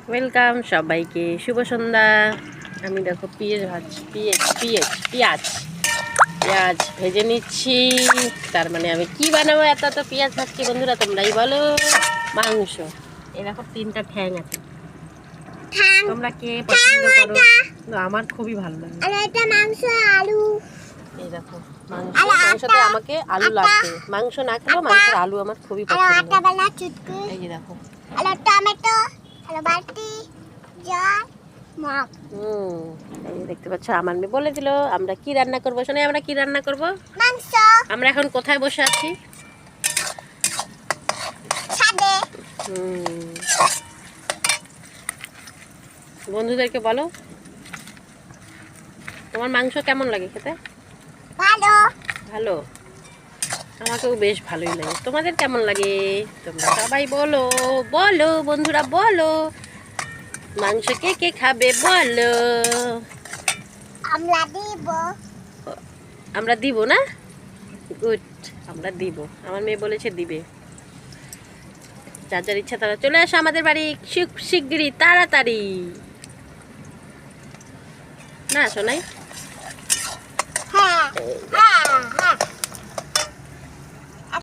Welcome সবাইকে, শুভ সন্ধ্যা। আমি দেখো পেঁয়াজ ভেজে নিচ্ছি। তার মানে আমি কি বানাবো? এত পেঁয়াজ ভাজছি বন্ধুরা, তোমরাই বলো। মাংস। এই দেখো 3টা ঠ্যাং আছে। তোমরা কে পছন্দ করো? আমার খুবই ভালো লাগে। এই দেখো মাংসতে আমাকে আলু লাগবে। মাংস না খেলেও মাংসের আলু আমার খুবই পছন্দ। এই যে দেখো এই যে দেখতে পাচ্ছ, আমার মেয়ে বলে দিল আমরা কি রান্না করবো। শোনে, আমরা কি রান্না করবো? মাংস। আমরা এখন কোথায় বসে আছি? বন্ধুদেরকে বলো তোমার মাংস কেমন লাগে খেতে? ভালো। আমাকেও বেশ ভালোই লাগে। তোমাদের কেমন লাগে? তোমরা সবাই বলো বলো বন্ধুরা, বলো মাংস কে কে খাবে বলো। আমরা দিব না? গুড, আমরা দিব। আমার মেয়ে বলেছে দিবে। যার যার ইচ্ছা তারা চলে আসো আমাদের বাড়ি শিগগিরই, তাড়াতাড়ি। না শোনাই?